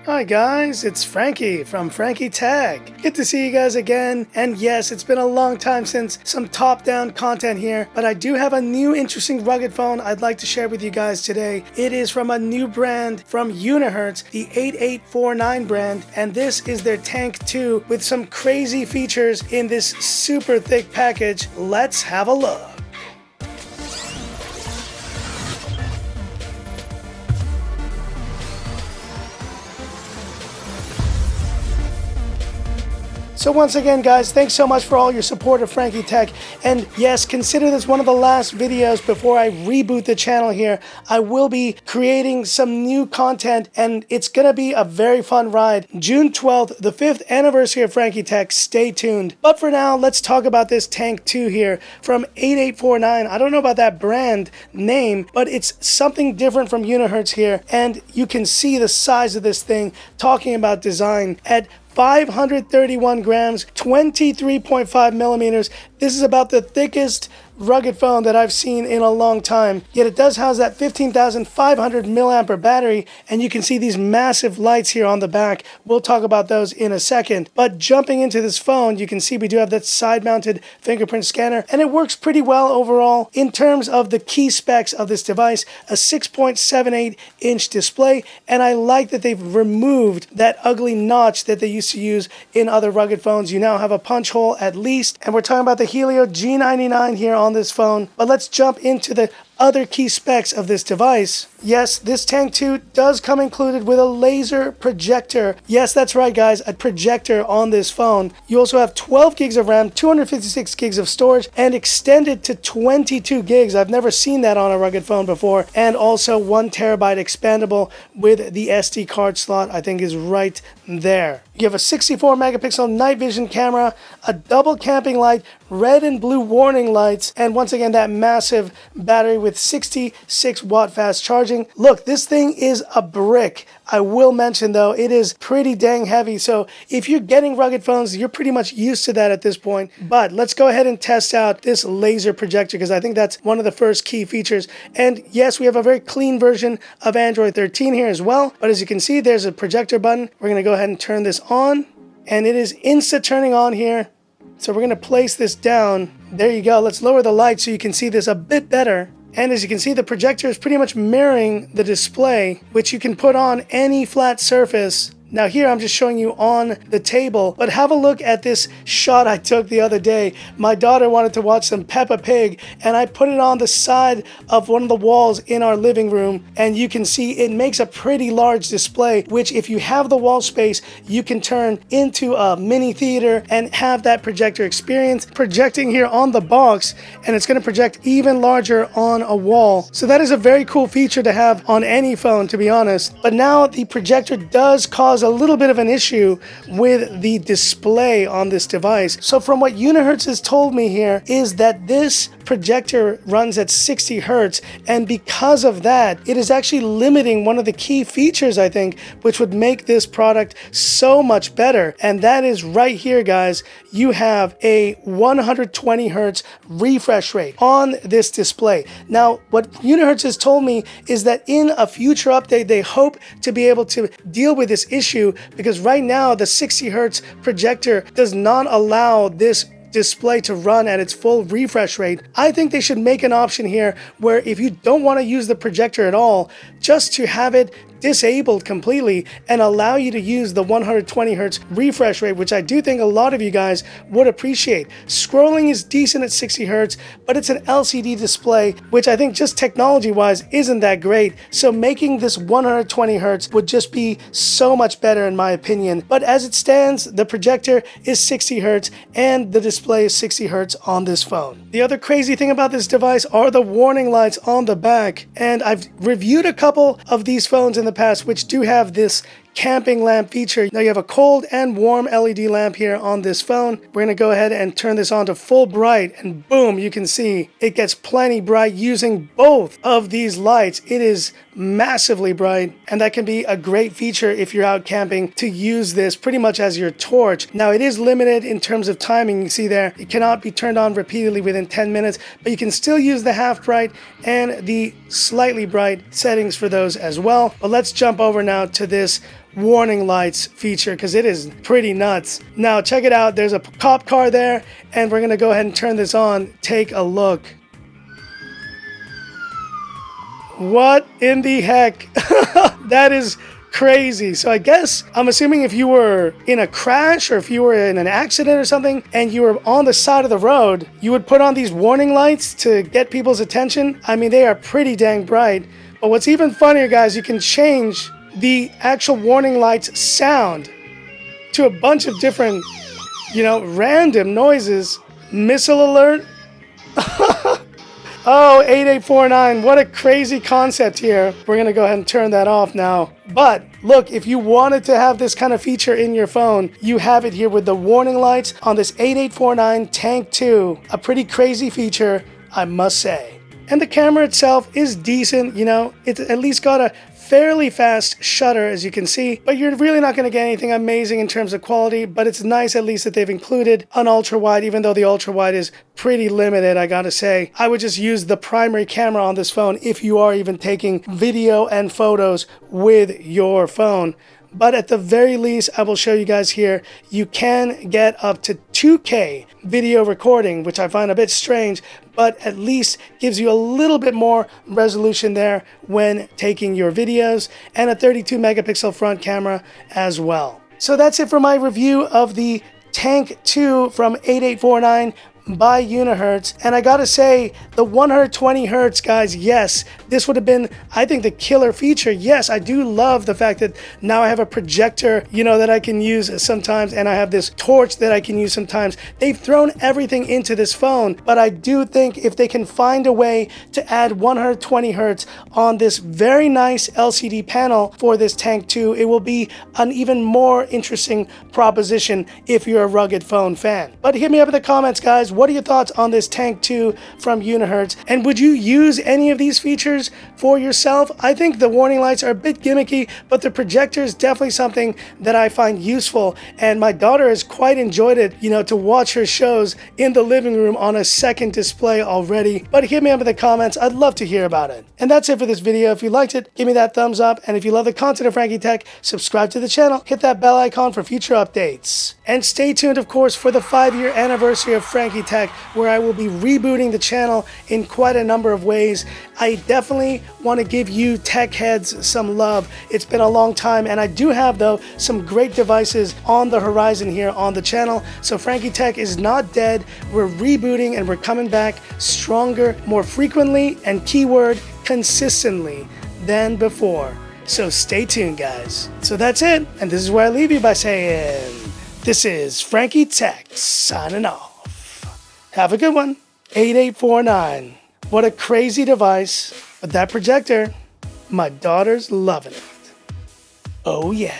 Hi guys, it's Frankie from Frankie Tech. Good to see you guys again. And yes, it's been a long time since some top-down content here, but I do have a new interesting rugged phone I'd like to share with you guys today. It is from a new brand from Unihertz, the 8849 brand, and this is their Tank 2 with some crazy features in this super thick package. Let's have a look. So once again, guys, thanks so much for all your support of Frankie Tech. And yes, consider this one of the last videos before I reboot the channel here. I will be creating some new content, and it's going to be a very fun ride. June 12th, the 5th anniversary of Frankie Tech. Stay tuned. But for now, let's talk about this Tank 2 here from 8849. I don't know about that brand name, but it's something different from Unihertz here. And you can see the size of this thing, talking about design, at 531 grams, 23.5 millimeters. This is about the thickest rugged phone that I've seen in a long time. Yet it does house that 15,500 milliampere battery, and you can see these massive lights here on the back. We'll talk about those in a second. But jumping into this phone, you can see we do have that side-mounted fingerprint scanner, and it works pretty well overall. In terms of the key specs of this device, a 6.78-inch display, and I like that they've removed that ugly notch that they used to use in other rugged phones. You now have a punch hole at least, and we're talking about the Helio G99 here on this phone. But let's jump into the other key specs of this device. Yes, this Tank 2 does come included with a laser projector. Yes, that's right guys, a projector on this phone. You also have 12 gigs of RAM, 256 gigs of storage, and extended to 22 gigs. I've never seen that on a rugged phone before. And also 1 terabyte expandable with the SD card slot, I think is right there. You have a 64 megapixel night vision camera, a double camping light, red and blue warning lights, and once again that massive battery with 66 watt fast charging. Look, this thing is a brick. I will mention though, it is pretty dang heavy, so if you're getting rugged phones, you're pretty much used to that at this point. But let's go ahead and test out this laser projector, because I think that's one of the first key features. And yes, we have a very clean version of Android 13 here as well, but as you can see, there's a projector button. We're going to go ahead and turn this on, and it is insta turning on here. So we're going to place this down. There you go. Let's lower the light so you can see this a bit better. And as you can see, the projector is pretty much mirroring the display, which you can put on any flat surface. Now here I'm just showing you on the table, but have a look at this shot I took the other day. My daughter wanted to watch some Peppa Pig, and I put it on the side of one of the walls in our living room, and you can see it makes a pretty large display, which if you have the wall space, you can turn into a mini theater and have that projector experience projecting here on the box, and it's going to project even larger on a wall. So that is a very cool feature to have on any phone, to be honest. But now the projector does cause a little bit of an issue with the display on this device. So from what Unihertz has told me here is that this projector runs at 60 hertz, and because of that, it is actually limiting one of the key features, I think, which would make this product so much better. And that is right here, guys. You have a 120 hertz refresh rate on this display. Now, what Unihertz has told me is that in a future update, they hope to be able to deal with this issue, because right now the 60 hertz projector does not allow this display to run at its full refresh rate. I think they should make an option here where if you don't want to use the projector at all, just to have it disabled completely and allow you to use the 120 hertz refresh rate, which I do think a lot of you guys would appreciate. Scrolling is decent at 60 hertz, but it's an LCD display, which I think just technology wise isn't that great. So making this 120 hertz would just be so much better in my opinion. But as it stands, the projector is 60 hertz and the display is 60 hertz on this phone. The other crazy thing about this device are the warning lights on the back, and I've reviewed a couple of these phones in the past which do have this camping lamp feature. Now you have a cold and warm LED lamp here on this phone. We're going to go ahead and turn this on to full bright, and boom, you can see it gets plenty bright using both of these lights. It is massively bright, and that can be a great feature if you're out camping, to use this pretty much as your torch. Now it is limited in terms of timing. You see there, it cannot be turned on repeatedly within 10 minutes, but you can still use the half bright and the slightly bright settings for those as well. But let's jump over now to this warning lights feature because it is pretty nuts. Now check it out. There's a cop car there, and we're gonna go ahead and turn this on. Take a look. What in the heck? That is crazy. So I guess, I'm assuming if you were in a crash or if you were in an accident or something and you were on the side of the road, you would put on these warning lights to get people's attention. I mean, they are pretty dang bright. But what's even funnier, guys, you can change the actual warning lights sound to a bunch of different, random noises. Missile alert. Oh, 8849, what a crazy concept here. We're going to go ahead and turn that off now. But look, if you wanted to have this kind of feature in your phone, you have it here with the warning lights on this 8849 Tank 2. A pretty crazy feature, I must say. And the camera itself is decent, it's at least got a fairly fast shutter, as you can see, but you're really not going to get anything amazing in terms of quality. But it's nice at least that they've included an ultra wide, even though the ultra wide is pretty limited, I gotta say. I would just use the primary camera on this phone if you are even taking video and photos with your phone. But at the very least, I will show you guys here, you can get up to 2K video recording, which I find a bit strange, but at least gives you a little bit more resolution there when taking your videos, and a 32 megapixel front camera as well. So that's it for my review of the Tank 2 from 8849 by Unihertz. And I gotta say, the 120 hertz, guys, yes, this would have been, I think, the killer feature. Yes, I do love the fact that now I have a projector, that I can use sometimes, and I have this torch that I can use sometimes. They've thrown everything into this phone, but I do think if they can find a way to add 120 hertz on this very nice LCD panel for this Tank 2, it will be an even more interesting proposition if you're a rugged phone fan. But hit me up in the comments, guys. What are your thoughts on this Tank 2 from Unihertz? And would you use any of these features for yourself? I think the warning lights are a bit gimmicky, but the projector is definitely something that I find useful. And my daughter has quite enjoyed it, to watch her shows in the living room on a second display already. But hit me up in the comments. I'd love to hear about it. And that's it for this video. If you liked it, give me that thumbs up. And if you love the content of Frankie Tech, subscribe to the channel, hit that bell icon for future updates. And stay tuned, of course, for the 5-year anniversary of Frankie Tech, where I will be rebooting the channel in quite a number of ways. I definitely want to give you tech heads some love. It's been a long time, and I do have, though, some great devices on the horizon here on the channel. So Frankie Tech is not dead. We're rebooting, and we're coming back stronger, more frequently, and keyword consistently than before. So stay tuned, guys. So that's it, and this is where I leave you by saying, this is Frankie Tech signing off. Have a good one. 8849. What a crazy device. But that projector, my daughter's loving it. Oh yeah.